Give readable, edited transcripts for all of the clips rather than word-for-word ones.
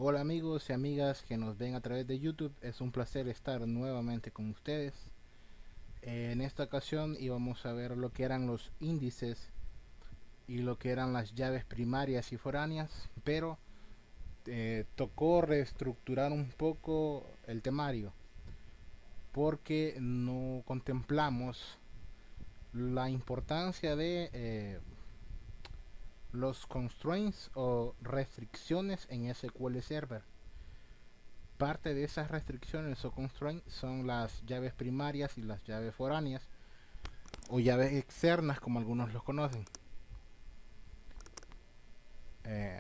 Hola amigos y amigas que nos ven a través de YouTube, es un placer estar nuevamente con ustedes. En esta ocasión íbamos a ver lo que eran los índices y lo que eran las llaves primarias y foráneas, pero tocó reestructurar un poco el temario porque no contemplamos la importancia de los constraints o restricciones en SQL Server. Parte de esas restricciones o constraints son las llaves primarias y las llaves foráneas o llaves externas como algunos los conocen.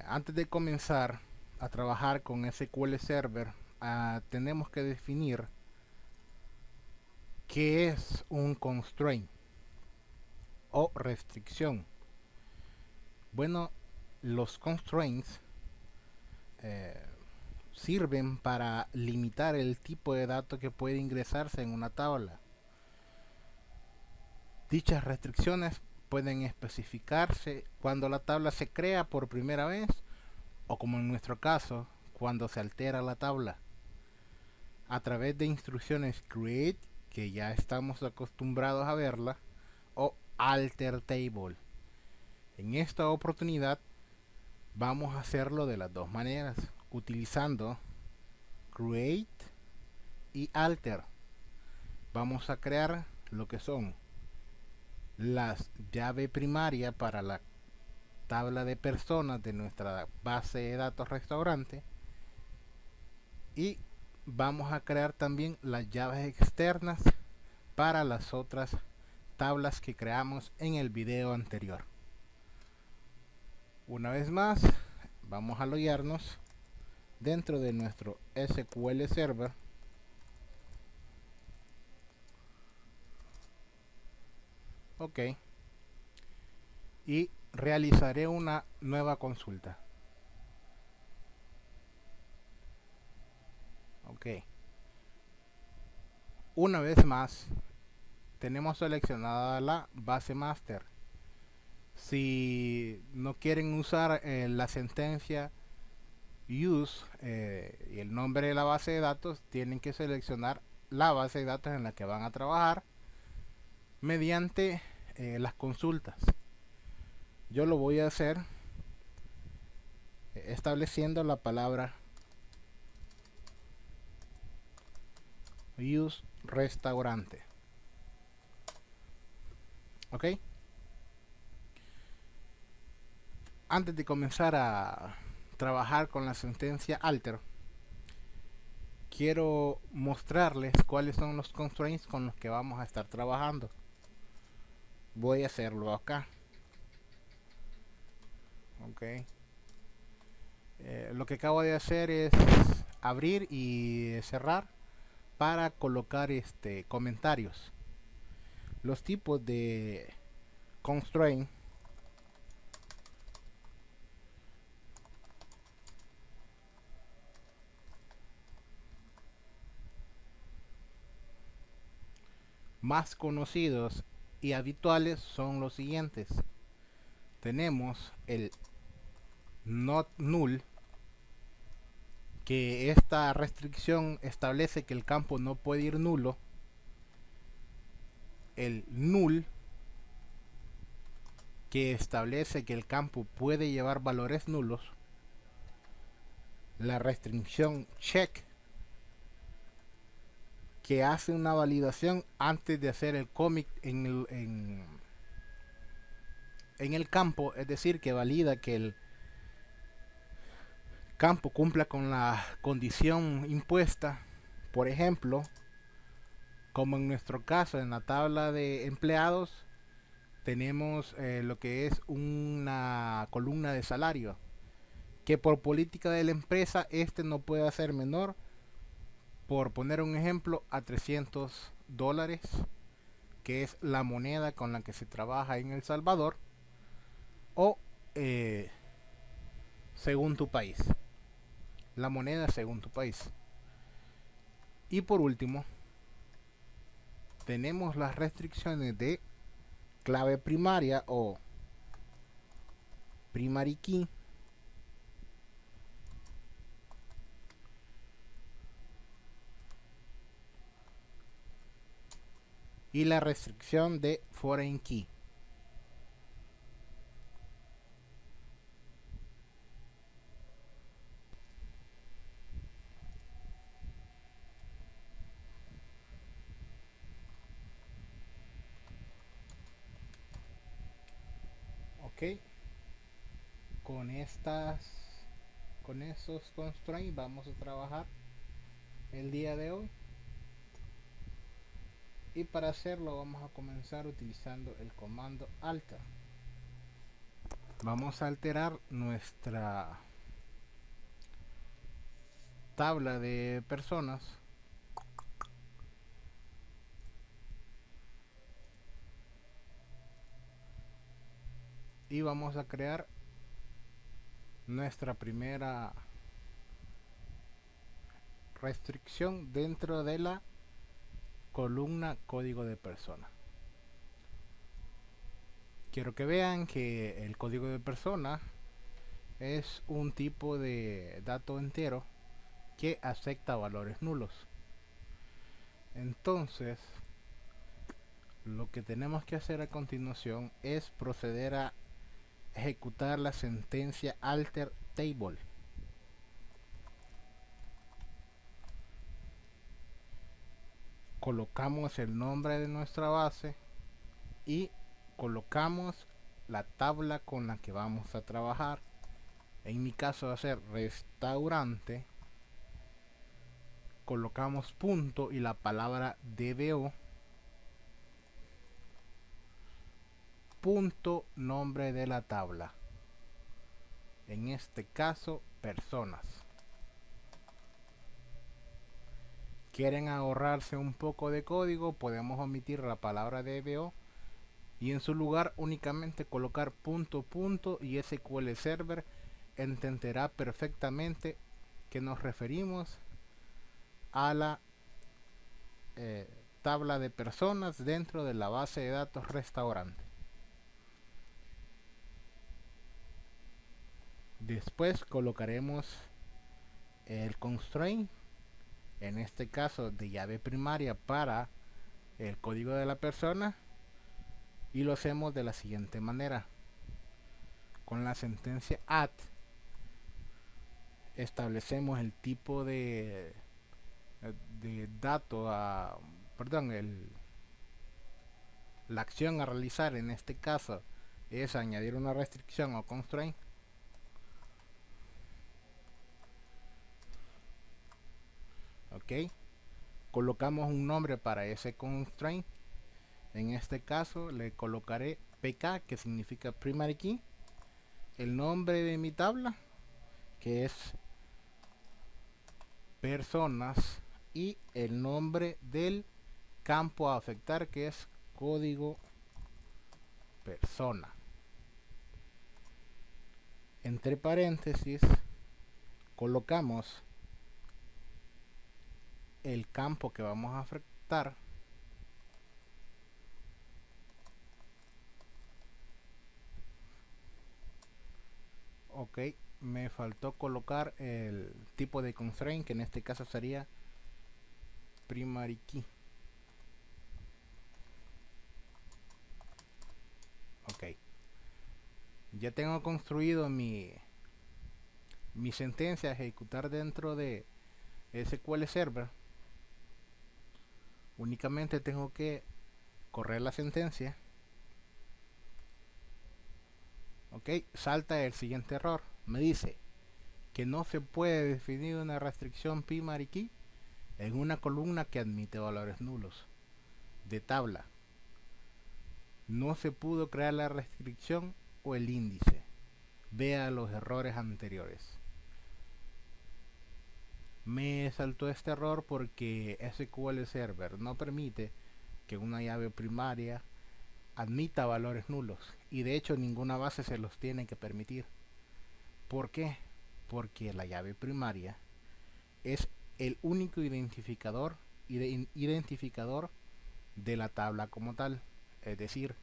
Antes de comenzar a trabajar con SQL Server, tenemos que definir qué es un constraint o restricción. Bueno, los constraints eh, sirven para limitar el tipo de datos que puede ingresarse en una tabla. Dichas restricciones pueden especificarse cuando la tabla se crea por primera vez o, como en nuestro caso, cuando se altera la tabla a través de instrucciones create, que ya estamos acostumbrados a verla, o alter table. En esta oportunidad vamos a hacerlo de las dos maneras, utilizando create y alter. Vamos a crear lo que son las llave primaria para la tabla de personas de nuestra base de datos restaurante y vamos a crear también las llaves externas para las otras tablas que creamos en el video anterior. Una vez más, vamos a loguearnos dentro de nuestro SQL Server. Ok. Y realizaré una nueva consulta. Ok. Una vez más, tenemos seleccionada la base master. Si no quieren usar la sentencia use y el nombre de la base de datos, tienen que seleccionar la base de datos en la que van a trabajar mediante las consultas. Yo lo voy a hacer estableciendo la palabra use restaurante. Ok. Antes de comenzar a trabajar con la sentencia alter, quiero mostrarles cuáles son los constraints con los que vamos a estar trabajando. Voy a hacerlo acá. Ok. Lo que acabo de hacer es abrir y cerrar para colocar comentarios. Los tipos de constraint más conocidos y habituales son los siguientes. Tenemos el not null, que esta restricción establece que el campo no puede ir nulo. El null, que establece que el campo puede llevar valores nulos. La restricción check, que hace una validación antes de hacer el commit en el campo, es decir, que valida que el campo cumpla con la condición impuesta. Por ejemplo, como en nuestro caso en la tabla de empleados tenemos lo que es una columna de salario, que por política de la empresa no puede ser menor, por poner un ejemplo, a $300, que es la moneda con la que se trabaja en El Salvador, o según tu país, la moneda según tu país. Y por último, tenemos las restricciones de clave primaria o primary key, y la restricción de foreign key. Ok, con esos constraints vamos a trabajar el día de hoy, y para hacerlo vamos a comenzar utilizando el comando alter. Vamos a alterar nuestra tabla de personas y vamos a crear nuestra primera restricción dentro de la columna código de persona. Quiero que vean que el código de persona es un tipo de dato entero que acepta valores nulos. Entonces, lo que tenemos que hacer a continuación es proceder a ejecutar la sentencia alter table. Colocamos el nombre de nuestra base y colocamos la tabla con la que vamos a trabajar. En mi caso va a ser restaurante. Colocamos punto y la palabra DBO, punto nombre de la tabla, en este caso personas. Quieren ahorrarse un poco de código, podemos omitir la palabra DBO y en su lugar únicamente colocar punto punto, y SQL Server entenderá perfectamente que nos referimos a la tabla de personas dentro de la base de datos restaurante. Después colocaremos el constraint, en este caso de llave primaria, para el código de la persona, y lo hacemos de la siguiente manera. Con la sentencia add establecemos el tipo de dato la acción a realizar. En este caso es añadir una restricción o constraint. Ok, colocamos un nombre para ese constraint. En este caso le colocaré pk, que significa primary key, el nombre de mi tabla, que es personas, y el nombre del campo a afectar, que es código persona. Entre paréntesis colocamos el campo que vamos a afectar, ok. Me faltó colocar el tipo de constraint, que en este caso sería primary key. Ok, ya tengo construido mi sentencia a ejecutar dentro de SQL Server. Únicamente tengo que correr la sentencia. Ok, salta el siguiente error. Me dice que no se puede definir una restricción primary key en una columna que admite valores nulos de tabla. No se pudo crear la restricción o el índice. Vea los errores anteriores. Me saltó este error porque SQL Server no permite que una llave primaria admita valores nulos, y de hecho ninguna base se los tiene que permitir. ¿Por qué? Porque la llave primaria es el único identificador de la tabla como tal. Es decir,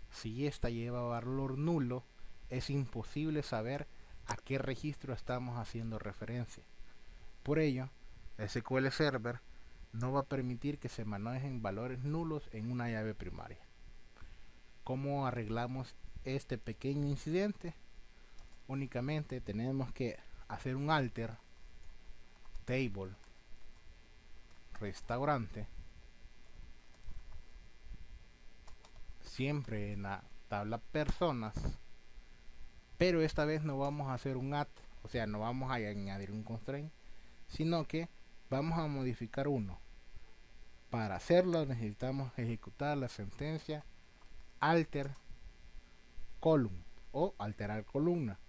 si esta lleva valor nulo, es imposible saber a qué registro estamos haciendo referencia. Por ello, SQL Server no va a permitir que se manejen valores nulos en una llave primaria. ¿Cómo arreglamos este pequeño incidente? Únicamente tenemos que hacer un alter table restaurante, siempre en la tabla personas, pero esta vez no vamos a hacer un add, o sea, no vamos a añadir un constraint, sino que vamos a modificar uno. Para hacerlo necesitamos ejecutar la sentencia alter column o alterar columna.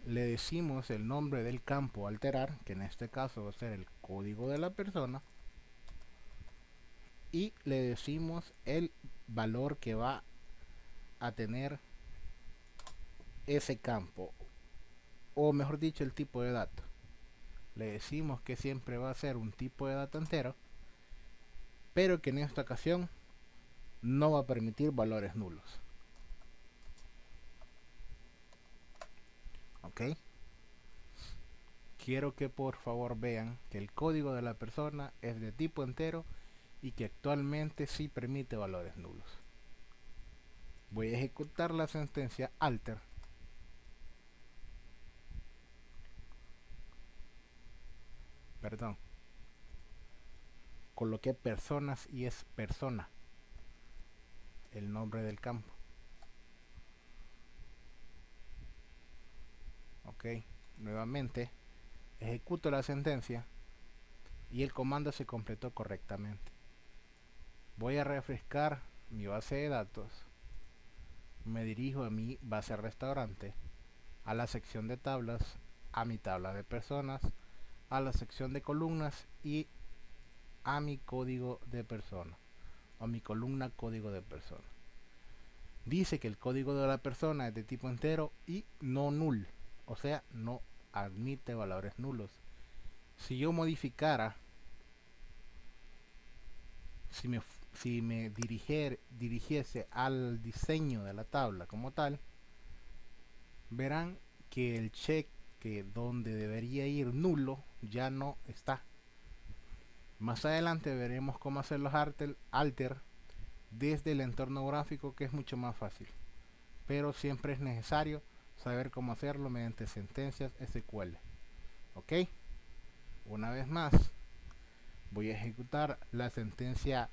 Le decimos el nombre del campo alterar, que en este caso va a ser el código de la persona, y le decimos el valor que va a tener ese campo, o mejor dicho, el tipo de dato. Le decimos que siempre va a ser un tipo de dato entero, pero que en esta ocasión no va a permitir valores nulos. Ok, quiero que por favor vean que el código de la persona es de tipo entero y que actualmente sí permite valores nulos. Voy a ejecutar la sentencia alter coloqué personas y es persona el nombre del campo. Ok, nuevamente ejecuto la sentencia y el comando se completó correctamente. Voy a refrescar mi base de datos, me dirijo a mi base restaurante, a la sección de tablas, a mi tabla de personas, a la sección de columnas y a mi código de persona, o mi columna código de persona. Dice que el código de la persona es de tipo entero y no null, o sea, no admite valores nulos. Si yo modificara, si me dirigiese al diseño de la tabla como tal, verán que el check que donde debería ir nulo ya no está. Más adelante veremos cómo hacer los alter desde el entorno gráfico, que es mucho más fácil, pero siempre es necesario saber cómo hacerlo mediante sentencias SQL. Ok, una vez más voy a ejecutar la sentencia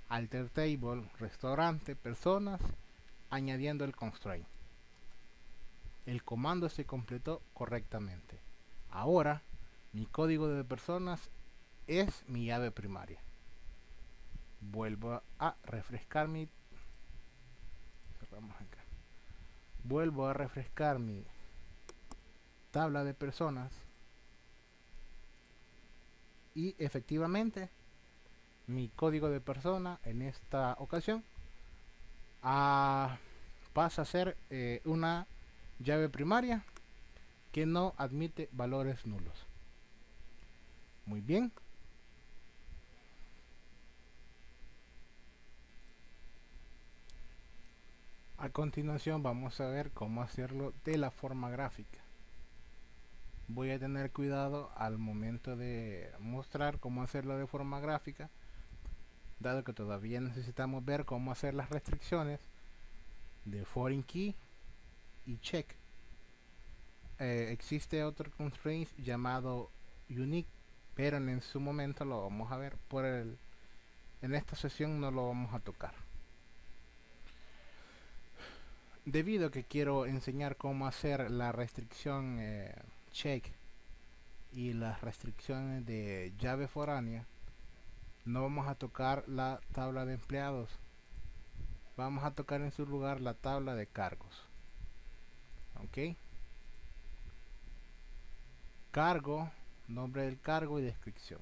alter table restaurante personas añadiendo el constraint. El comando se completó correctamente. Ahora mi código de personas es mi llave primaria. Vuelvo a refrescar mi vuelvo a refrescar mi tabla de personas y efectivamente mi código de persona en esta ocasión pasa a ser una llave primaria que no admite valores nulos. Muy bien. A continuación vamos a ver cómo hacerlo de la forma gráfica. Voy a tener cuidado al momento de mostrar cómo hacerlo de forma gráfica, dado que todavía necesitamos ver cómo hacer las restricciones de foreign key y check. Existe otro constraint llamado unique, pero en su momento lo vamos a ver. En esta sesión no lo vamos a tocar. Debido a que quiero enseñar cómo hacer la restricción check y las restricciones de llave foránea, no vamos a tocar la tabla de empleados, vamos a tocar en su lugar la tabla de cargos. Ok, cargo, nombre del cargo y descripción.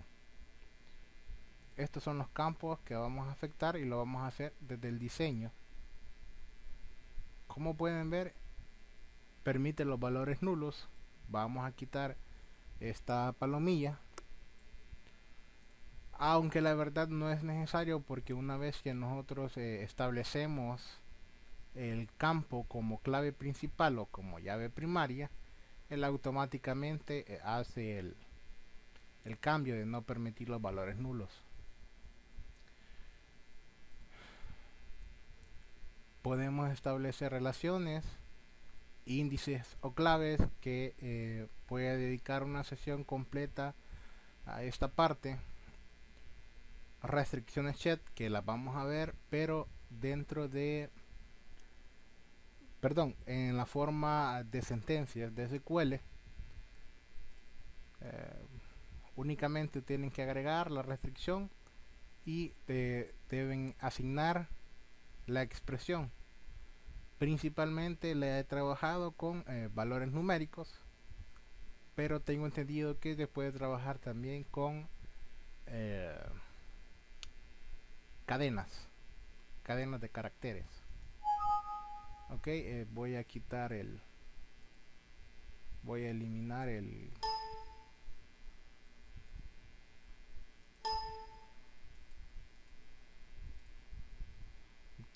Estos son los campos que vamos a afectar y lo vamos a hacer desde el diseño. Como pueden ver, permite los valores nulos. Vamos a quitar esta palomilla, aunque la verdad no es necesario, porque una vez que nosotros establecemos el campo como clave principal o como llave primaria, él automáticamente hace el cambio de no permitir los valores nulos. Podemos establecer relaciones, índices o claves que voy a dedicar una sesión completa a esta parte. Restricciones chat que las vamos a ver, pero dentro de, perdón, en la forma de sentencias de SQL. Únicamente tienen que agregar la restricción y deben asignar la expresión. Principalmente le he trabajado con valores numéricos, pero tengo entendido que se puede trabajar también con cadenas de caracteres. Ok, voy a quitar voy a eliminar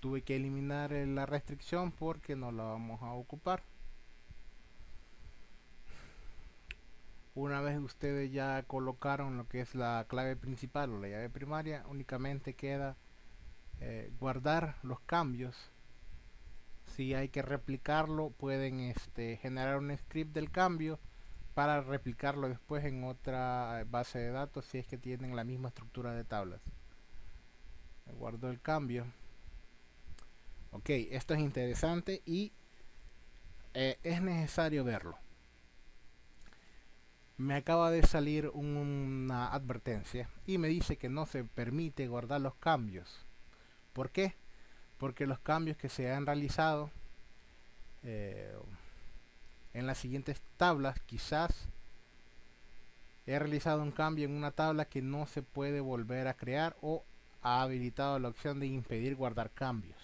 tuve que eliminar la restricción porque no la vamos a ocupar. Una vez ustedes ya colocaron lo que es la clave principal o la llave primaria, únicamente queda guardar los cambios. Si hay que replicarlo, pueden generar un script del cambio para replicarlo después en otra base de datos si es que tienen la misma estructura de tablas. Guardo el cambio. Ok, esto es interesante y es necesario verlo. Me acaba de salir una advertencia y me dice que no se permite guardar los cambios. ¿Por qué? Porque los cambios que se han realizado en las siguientes tablas, quizás he realizado un cambio en una tabla que no se puede volver a crear o ha habilitado la opción de impedir guardar cambios.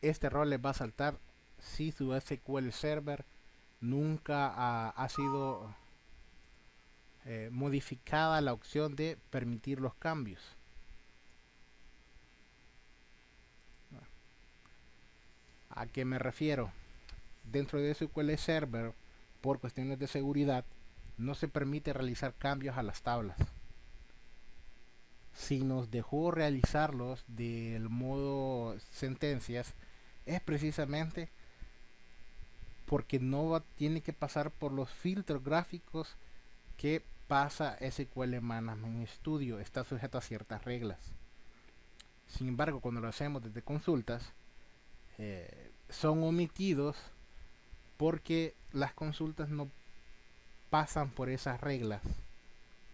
Este error les va a saltar si su SQL Server nunca ha sido modificada la opción de permitir los cambios. ¿A qué me refiero? Dentro de SQL Server, por cuestiones de seguridad, no se permite realizar cambios a las tablas. Si nos dejó realizarlos del modo sentencias, es precisamente porque no tiene que pasar por los filtros gráficos que pasa SQL Management Studio. Está sujeto a ciertas reglas. Sin embargo, cuando lo hacemos desde consultas, son omitidos porque las consultas no pasan por esas reglas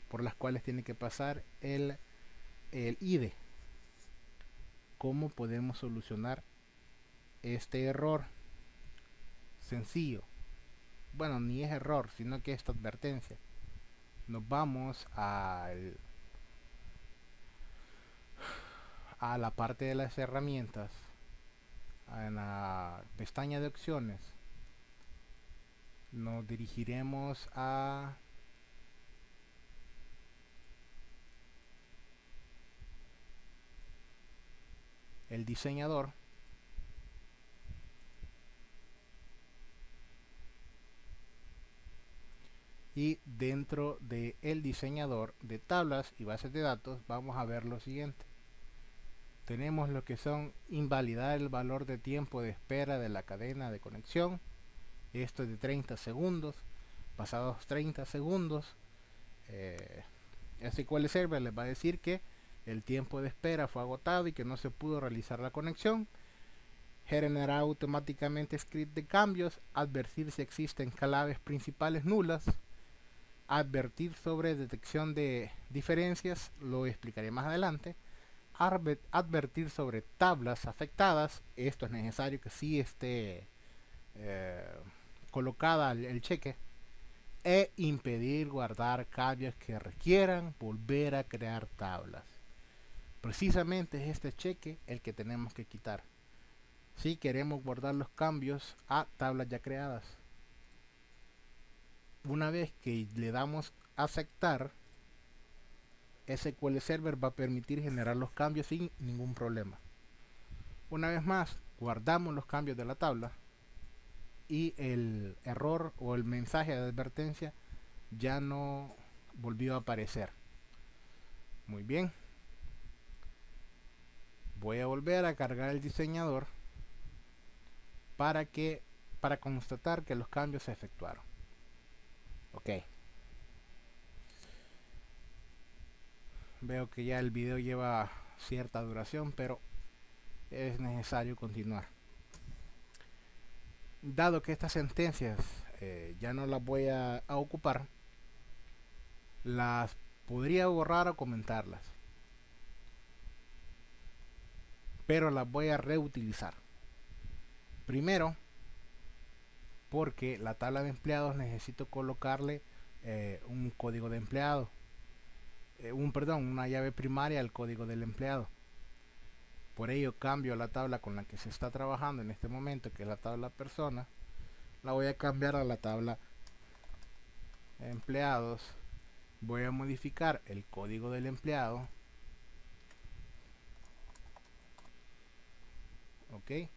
por las cuales tiene que pasar el IDE. ¿Cómo podemos solucionar este error? Sencillo. Bueno, ni es error, sino que esta advertencia. Nos vamos a la parte de las herramientas, en la pestaña de opciones. Nos dirigiremos a el diseñador. Y dentro de el diseñador de tablas y bases de datos vamos a ver lo siguiente. Tenemos lo que son invalidar el valor de tiempo de espera de la cadena de conexión. Esto es de 30 segundos. Pasados 30 segundos, SQL Server les va a decir que el tiempo de espera fue agotado y que no se pudo realizar la conexión. Generará automáticamente script de cambios, advertir si existen claves principales nulas, advertir sobre detección de diferencias, lo explicaré más adelante, advertir sobre tablas afectadas, esto es necesario que sí esté colocada el cheque, e impedir guardar cambios que requieran volver a crear tablas. Precisamente es este cheque el que tenemos que quitar si queremos guardar los cambios a tablas ya creadas. Una vez que le damos a aceptar, SQL Server va a permitir generar los cambios sin ningún problema. Una vez más, guardamos los cambios de la tabla y el error o el mensaje de advertencia ya no volvió a aparecer. Muy bien. Voy a volver a cargar el diseñador para constatar que los cambios se efectuaron. Ok. Veo que ya el video lleva cierta duración, pero es necesario continuar. Dado que estas sentencias ya no las voy a ocupar, las podría borrar o comentarlas, pero las voy a reutilizar. Primero, porque la tabla de empleados necesito colocarle un código de empleado, una llave primaria al código del empleado. Por ello cambio la tabla con la que se está trabajando en este momento, que es la tabla persona, la voy a cambiar a la tabla empleados. Voy a modificar el código del empleado. Ok.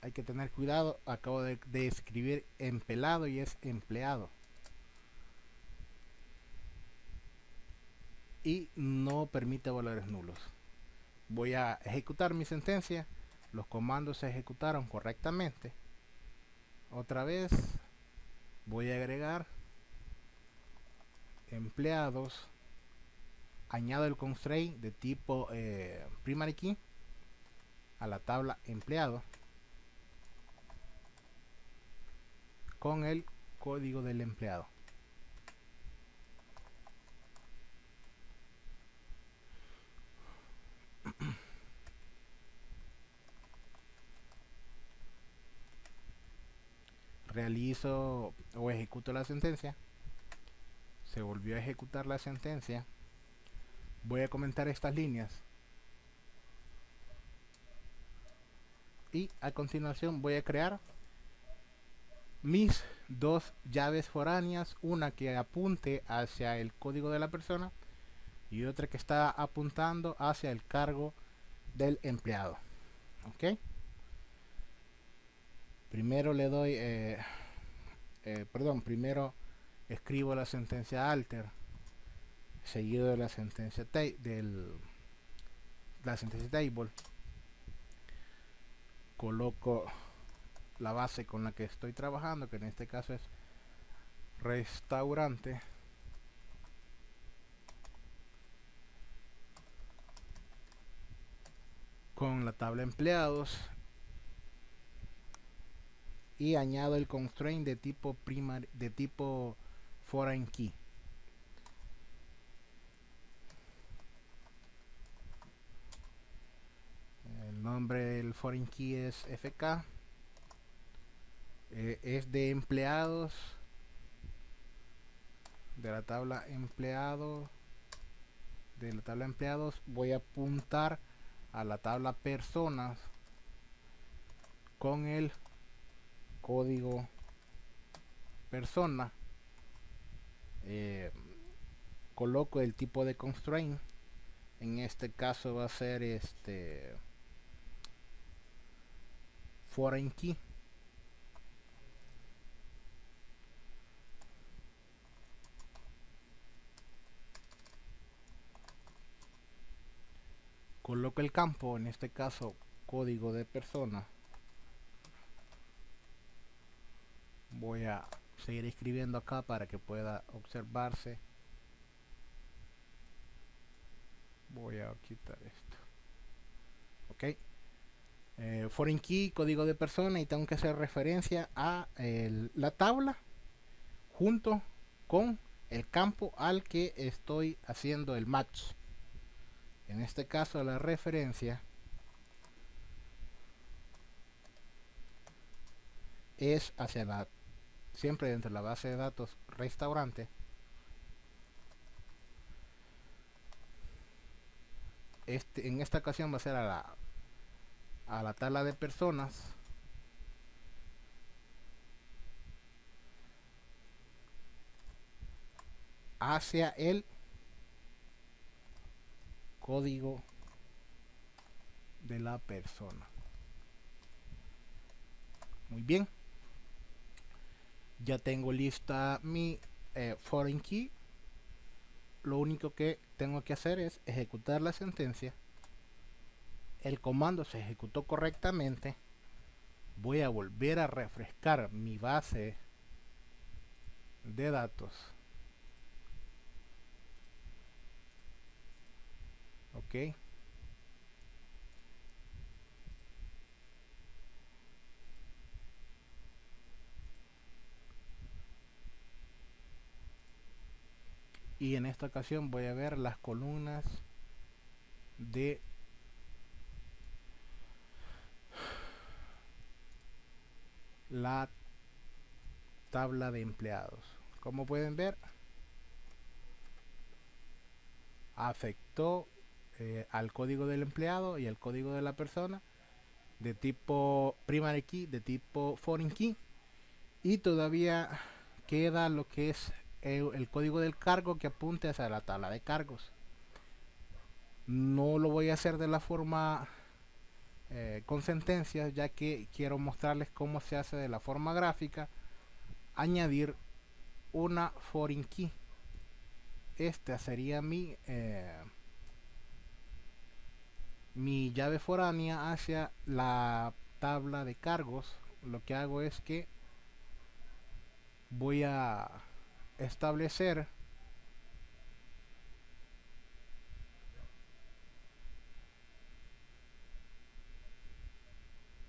Hay que tener cuidado, acabo de escribir empleado y es empleado. Y no permite valores nulos. Voy a ejecutar mi sentencia. Los comandos se ejecutaron correctamente. Otra vez voy a agregar empleados. Añado el constraint de tipo primary key a la tabla empleado con el código del empleado. Realizo o ejecuto la sentencia. Se volvió a ejecutar la sentencia. Voy a comentar estas líneas y a continuación voy a crear mis dos llaves foráneas, una que apunte hacia el código de la persona y otra que está apuntando hacia el cargo del empleado. Ok. Primero le doy primero escribo la sentencia alter seguido de la sentencia table. Coloco la base con la que estoy trabajando, que en este caso es restaurante. Con la tabla empleados y añado el constraint de tipo foreign key. El nombre del foreign key es FK. Es de empleados, de la tabla empleados. Voy a apuntar a la tabla personas con el código persona. Coloco el tipo de constraint. En este caso va a ser foreign key. Coloco el campo, en este caso código de persona. Voy a seguir escribiendo acá para que pueda observarse. Voy a quitar esto. Ok. Foreign key, código de persona, y tengo que hacer referencia a la tabla junto con el campo al que estoy haciendo el match. En este caso la referencia es hacia siempre dentro de la base de datos restaurante. En esta ocasión va a ser a la tabla de personas hacia el código de la persona. Muy bien, ya tengo lista mi foreign key. Lo único que tengo que hacer es ejecutar la sentencia. El comando se ejecutó correctamente. Voy a volver a refrescar mi base de datos. Ok. Y en esta ocasión voy a ver las columnas de la tabla de empleados. Como pueden ver, afectó al código del empleado y al código de la persona de tipo primary key, de tipo foreign key, y todavía queda lo que es el código del cargo que apunte hacia la tabla de cargos. No lo voy a hacer de la forma con sentencias, ya que quiero mostrarles cómo se hace de la forma gráfica. Añadir una foreign key. Esta sería mi llave foránea hacia la tabla de cargos. Lo que hago es que voy a establecer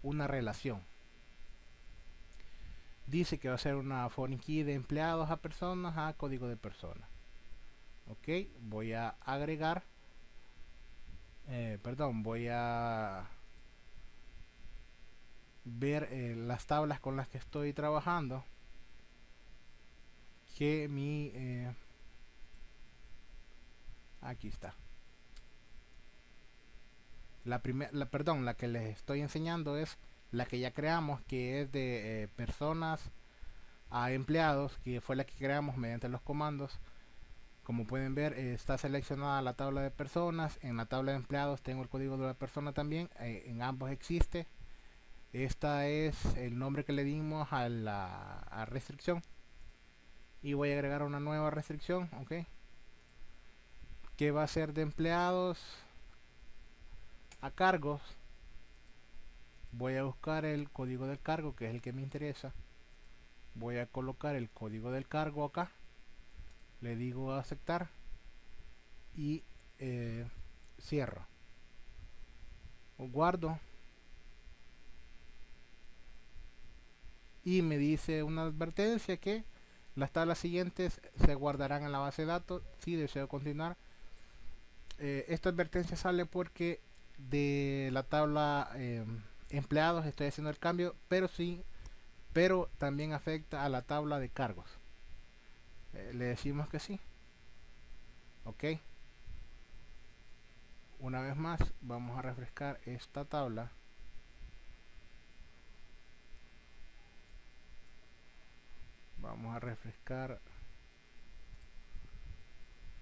una relación. Dice que va a ser una foreign key de empleados a personas a código de personas. Ok, voy a agregar voy a ver las tablas con las que estoy trabajando, que mi aquí está la que les estoy enseñando es la que ya creamos, que es de personas a empleados, que fue la que creamos mediante los comandos. Como pueden ver, está seleccionada la tabla de personas. En la tabla de empleados tengo el código de la persona también. En ambos existe. Esta es el nombre que le dimos a la restricción. Y voy a agregar una nueva restricción, ok, que va a ser de empleados a cargos. Voy a buscar el código del cargo, que es el que me interesa. Voy a colocar el código del cargo acá. Le digo a aceptar y cierro o guardo, y me dice una advertencia que las tablas siguientes se guardarán en la base de datos si deseo continuar. Esta advertencia sale porque de la tabla empleados estoy haciendo el cambio, pero también afecta a la tabla de cargos. Le decimos que sí. Ok, una vez más vamos a refrescar esta tabla. Vamos a refrescar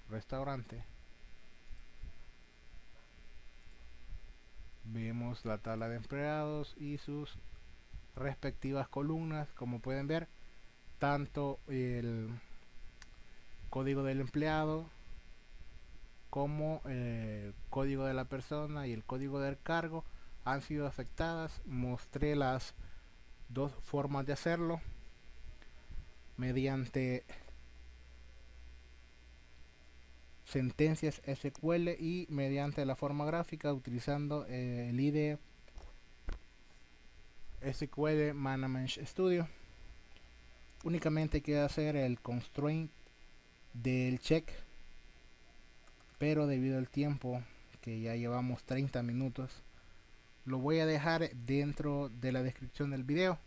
restaurante. Vemos la tabla de empleados y sus respectivas columnas. Como pueden ver, tanto el código del empleado como el código de la persona y el código del cargo han sido afectadas. Mostré las dos formas de hacerlo: mediante sentencias SQL y mediante la forma gráfica utilizando el IDE SQL Management Studio. Únicamente queda hacer el constraint del check, pero debido al tiempo que ya llevamos 30 minutos, lo voy a dejar dentro de la descripción del video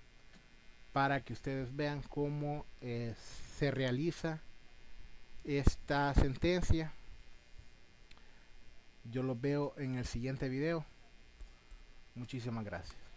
para que ustedes vean cómo se realiza esta sentencia. Yo los veo en el siguiente video. Muchísimas gracias.